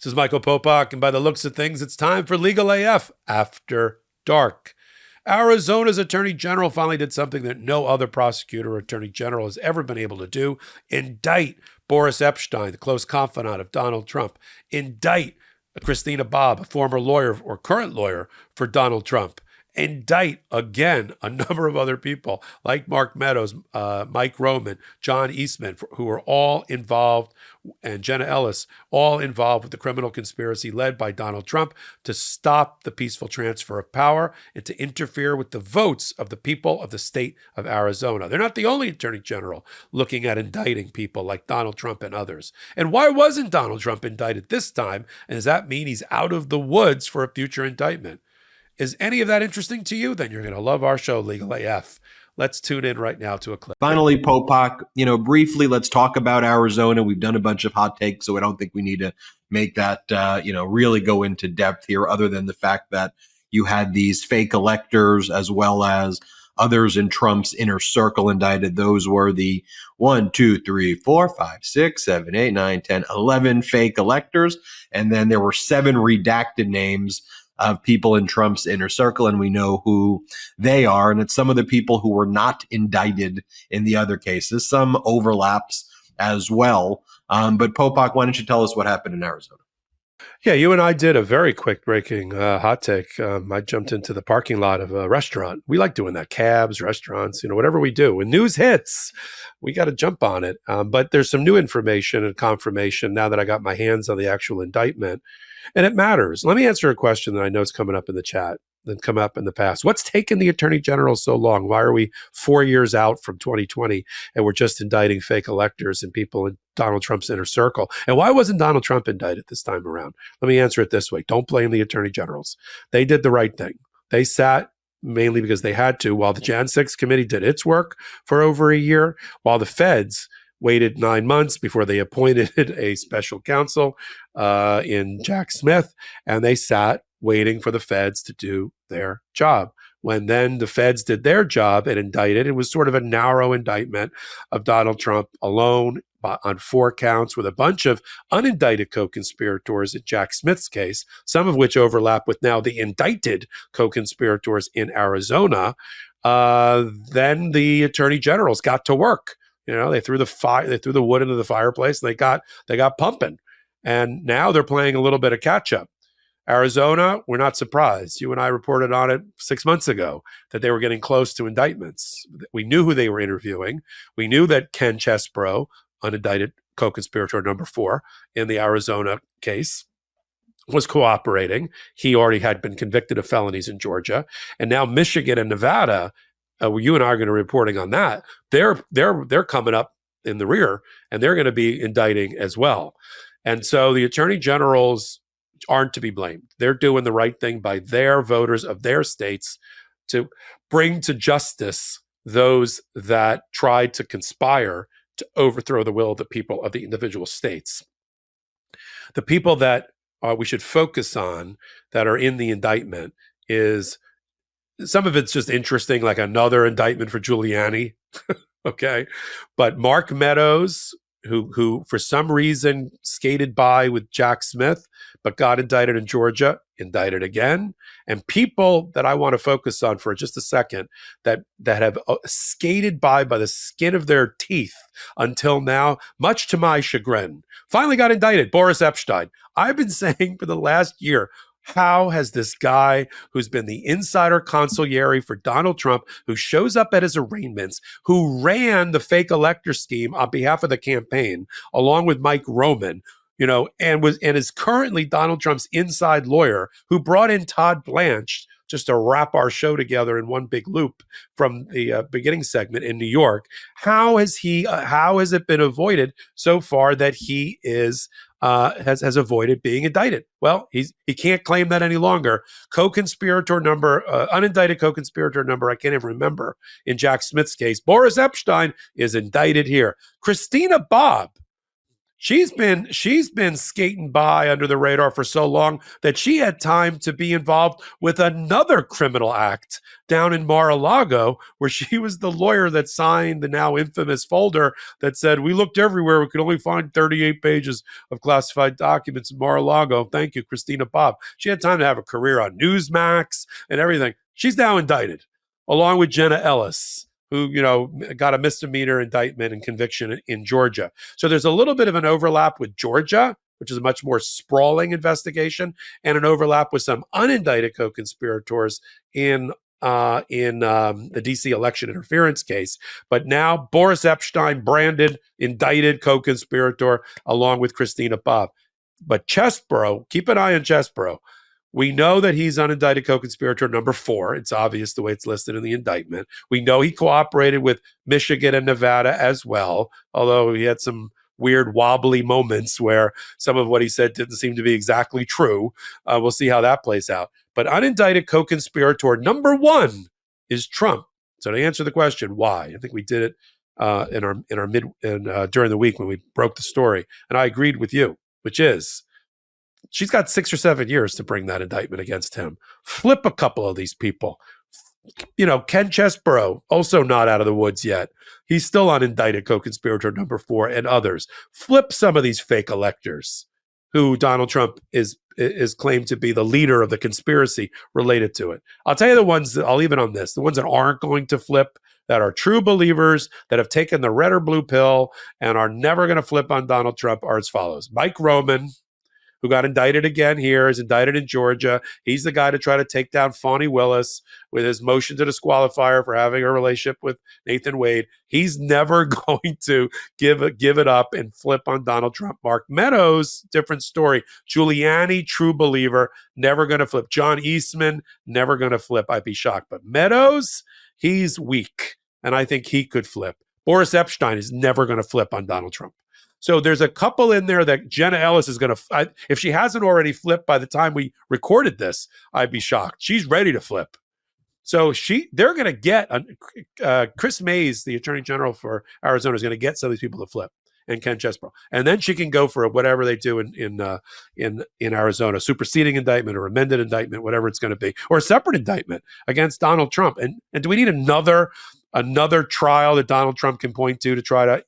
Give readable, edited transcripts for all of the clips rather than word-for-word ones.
This is Michael Popok, and by the looks of things, it's time for Legal AF After Dark. Arizona's Attorney General finally did something that no other prosecutor or Attorney General has ever been able to do: indict Boris Epshteyn, the close confidant of Donald Trump. Indict Christina Bobb, a former lawyer or current lawyer for Donald Trump. Indict again a number of other people like Mark Meadows, Mike Roman, John Eastman, who are all involved, and Jenna Ellis, all involved with the criminal conspiracy led by Donald Trump to stop the peaceful transfer of power and to interfere with the votes of the people of the state of Arizona. They're not the only attorney general looking at indicting people like Donald Trump and others. And why wasn't Donald Trump indicted this time? And does that mean he's out of the woods for a future indictment? Is any of that interesting to you? Then you're going to love our show, Legal AF. Let's tune in right now to a clip. Finally, Popok, briefly, let's talk about Arizona. We've done a bunch of hot takes, so I don't think we need to make that, really go into depth here, other than the fact that you had these fake electors as well as others in Trump's inner circle indicted. Those were the 1, 2, 3, 4, 5, 6, 7, 8, 9, 10, 11 fake electors. And then there were 7 redacted names of people in Trump's inner circle, and we know who they are. And it's some of the people who were not indicted in the other cases, some overlaps as well. But Popok, why don't you tell us what happened in Arizona? Yeah, you and I did a very quick breaking hot take. I jumped into the parking lot of a restaurant. We like doing that, cabs, restaurants, whatever we do. When news hits, we got to jump on it. But there's some new information and confirmation now that I got my hands on the actual indictment. And it matters. Let me answer a question that I know is coming up in the chat and come up in the past. What's taken the Attorney General so long? Why are we 4 years out from 2020 and we're just indicting fake electors and people in Donald Trump's inner circle? And why wasn't Donald Trump indicted this time around? Let me answer it this way. Don't blame the Attorney Generals. They did the right thing. They sat mainly because they had to, while the Jan 6 committee did its work for over a year, while the feds waited 9 months before they appointed a special counsel in Jack Smith, and they sat waiting for the feds to do their job. When then the feds did their job and indicted, it was sort of a narrow indictment of Donald Trump alone on 4 counts with a bunch of unindicted co-conspirators in Jack Smith's case, some of which overlap with now the indicted co-conspirators in Arizona. Then the attorney generals got to work. They threw the wood into the fireplace, and they got pumping. And now they're playing a little bit of catch up. Arizona, we're not surprised. You and I reported on it 6 months ago that they were getting close to indictments. We knew who they were interviewing. We knew that Ken Chesebro, unindicted co-conspirator number 4 in the Arizona case, was cooperating. He already had been convicted of felonies in Georgia. And now Michigan and Nevada, you and I are going to be reporting on that. They're coming up in the rear, and they're going to be indicting as well. And so the attorney generals aren't to be blamed. They're doing the right thing by their voters of their states to bring to justice those that tried to conspire to overthrow the will of the people of the individual states. The people that we should focus on that are in the indictment is, some of it's just interesting, like another indictment for Giuliani, okay? But Mark Meadows, who for some reason skated by with Jack Smith, but got indicted in Georgia, indicted again. And people that I want to focus on for just a second that have skated by the skin of their teeth until now, much to my chagrin, finally got indicted. Boris Epshteyn. I've been saying for the last year, how has this guy who's been the insider consigliere for Donald Trump, who shows up at his arraignments, who ran the fake elector scheme on behalf of the campaign, along with Mike Roman, and is currently Donald Trump's inside lawyer, who brought in Todd Blanche just to wrap our show together in one big loop from the beginning segment in New York. How has it been avoided so far that he has avoided being indicted? Well, he can't claim that any longer. Co-conspirator number, unindicted co-conspirator number, I can't even remember, in Jack Smith's case. Boris Epshteyn is indicted here. Christina Bobb, She's been skating by under the radar for so long that she had time to be involved with another criminal act down in Mar-a-Lago, where she was the lawyer that signed the now infamous folder that said, we looked everywhere, we could only find 38 pages of classified documents in Mar-a-Lago. Thank you, Christina Bob. She had time to have a career on Newsmax and everything. She's now indicted, along with Jenna Ellis, who, got a misdemeanor indictment and conviction in Georgia. So there's a little bit of an overlap with Georgia, which is a much more sprawling investigation, and an overlap with some unindicted co-conspirators in the DC election interference case. But now Boris Epshteyn, branded, indicted co-conspirator, along with Christina Bob. But Chesbrough, keep an eye on Chesbrough. We know that he's unindicted co-conspirator number 4. It's obvious the way it's listed in the indictment. We know he cooperated with Michigan and Nevada as well, although he had some weird wobbly moments where some of what he said didn't seem to be exactly true. We'll see how that plays out. But unindicted co-conspirator number 1 is Trump. So to answer the question, why? I think we did it during the week when we broke the story, and I agreed with you, which is, she's got 6 or 7 years to bring that indictment against him. Flip a couple of these people. Ken Chesbrough, also not out of the woods yet. He's still unindicted co-conspirator number 4, and others. Flip some of these fake electors who Donald Trump is claimed to be the leader of the conspiracy related to it. I'll tell you the ones that, I'll leave it on this, the ones that aren't going to flip, that are true believers, that have taken the red or blue pill and are never going to flip on Donald Trump, are as follows. Mike Roman, who got indicted again here, is indicted in Georgia. He's the guy to try to take down Fani Willis with his motion to disqualify her for having a relationship with Nathan Wade. He's never going to give it up and flip on Donald Trump. Mark Meadows, different story. Giuliani, true believer, never going to flip. John Eastman, never going to flip. I'd be shocked. But Meadows, he's weak, and I think he could flip. Boris Epshteyn is never going to flip on Donald Trump. So there's a couple in there that Jenna Ellis is going to, if she hasn't already flipped by the time we recorded this, I'd be shocked. She's ready to flip. So they're going to get, Chris Mays, the Attorney General for Arizona, is going to get some of these people to flip, and Ken Chesbrough. And then she can go for whatever they do in Arizona, superseding indictment or amended indictment, whatever it's going to be, or a separate indictment against Donald Trump. And do we need another trial that Donald Trump can point to try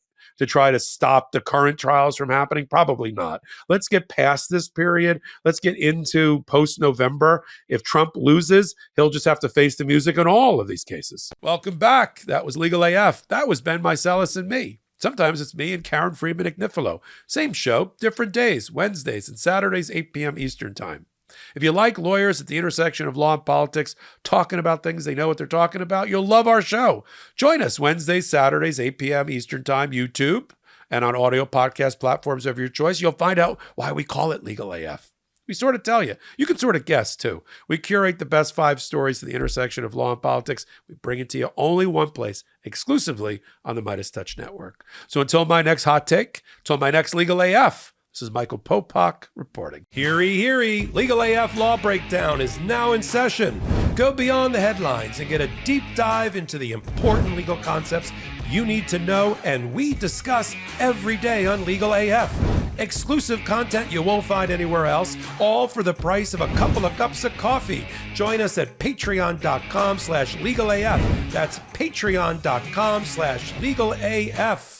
to stop the current trials from happening? Probably not. Let's get past this period. Let's get into post-November. If Trump loses, he'll just have to face the music in all of these cases. Welcome back. That was Legal AF. That was Ben Meiselas and me. Sometimes it's me and Karen Freeman Ignifilo. Same show, different days, Wednesdays and Saturdays, 8 p.m. Eastern Time. If you like lawyers at the intersection of law and politics talking about things they know what they're talking about, you'll love our show. Join us Wednesdays, Saturdays, 8 p.m. Eastern Time, YouTube, and on audio podcast platforms of your choice. You'll find out why we call it Legal AF. We sort of tell you. You can sort of guess, too. We curate the best 5 stories at the intersection of law and politics. We bring it to you only one place, exclusively on the MeidasTouch Network. So until my next hot take, until my next Legal AF, this is Michael Popok reporting. Heary, heary, Legal AF Law Breakdown is now in session. Go beyond the headlines and get a deep dive into the important legal concepts you need to know and we discuss every day on Legal AF. Exclusive content you won't find anywhere else, all for the price of a couple of cups of coffee. Join us at patreon.com/legalaf. That's patreon.com/legalaf.